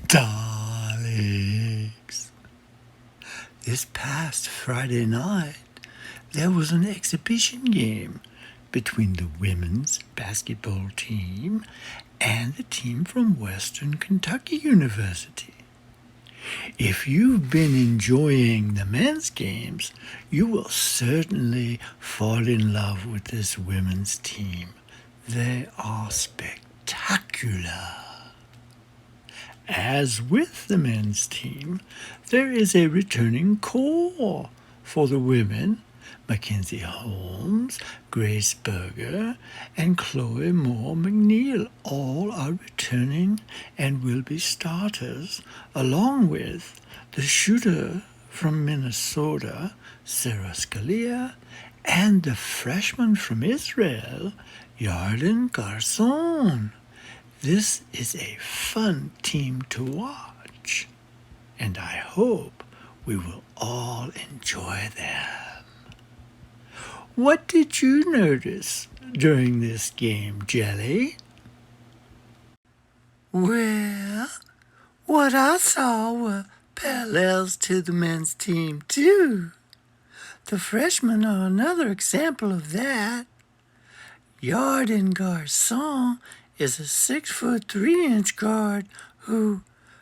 Darlings, this past Friday night, there was an exhibition game between the women's basketball team and the team from Western Kentucky University. If you've been enjoying the men's games, you will certainly fall in love with this women's team. They are spectacular. As with the men's team, there is a returning core for the women. Mackenzie Holmes, Grace Berger, and Chloe Moore McNeil all are returning and will be starters, along with the shooter from Minnesota, Sarah Scalia, and the freshman from Israel, Yarden Garson. This is a fun team to watch, and I hope we will all enjoy them. What did you notice during this game, Jelly? Well, what I saw were parallels to the men's team, too. The freshmen are another example of that. Yarden Garson is a 6'3" guard who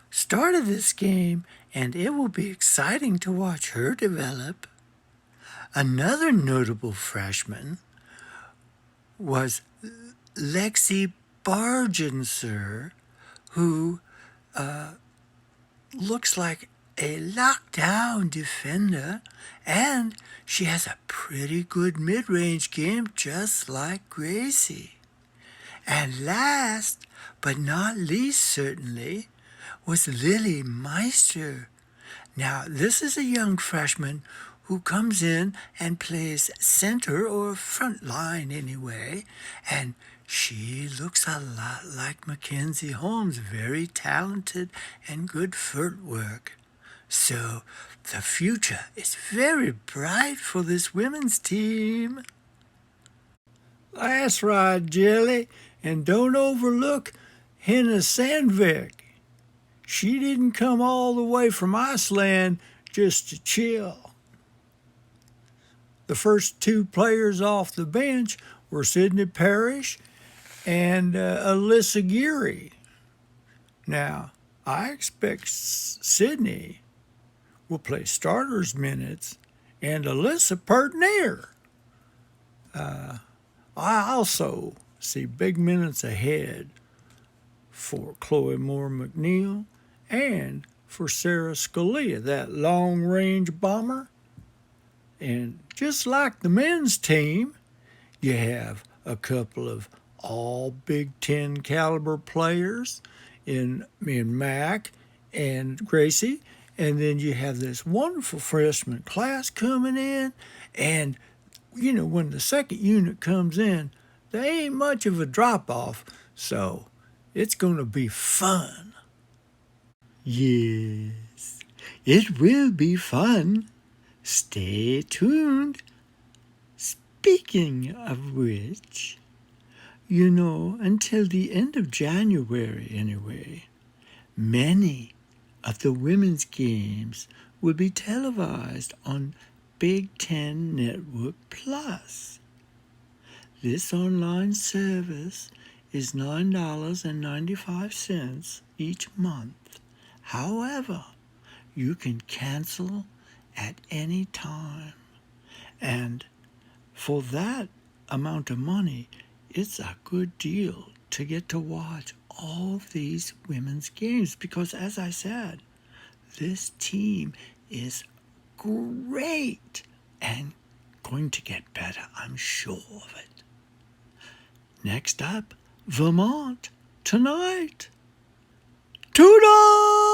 started this game, and it will be exciting to watch her develop. Another notable freshman was Lexi Bargenser, who looks like a lockdown defender, and she has a pretty good mid-range game just like Gracie. And last, but not least certainly, was Lily Meister. Now, this is a young freshman who comes in and plays center or front line anyway, and she looks a lot like Mackenzie Holmes, very talented and good footwork. So the future is very bright for this women's team. That's right, Jelly. And don't overlook Henna Sandvik. She didn't come all the way from Iceland just to chill. The first two players off the bench were Sydney Parrish and Alyssa Geary. Now, I expect Sydney will play starters minutes and Alyssa part near. I also see big minutes ahead for Chloe Moore McNeil and for Sarah Scalia, that long-range bomber. And just like the men's team, you have a couple of all Big Ten caliber players in Mac and Gracie, and then you have this wonderful freshman class coming in, and you know, when the second unit comes in, there ain't much of a drop-off, so it's going to be fun. Yes, it will be fun. Stay tuned. Speaking of which, you know, until the end of January anyway, many of the women's games will be televised on Big Ten Network Plus. This online service is $9.95 each month. However, you can cancel at any time. And for that amount of money, it's a good deal to get to watch all of these women's games because, as I said, this team is great and going to get better, I'm sure of it. Next up, Vermont tonight. Toodles!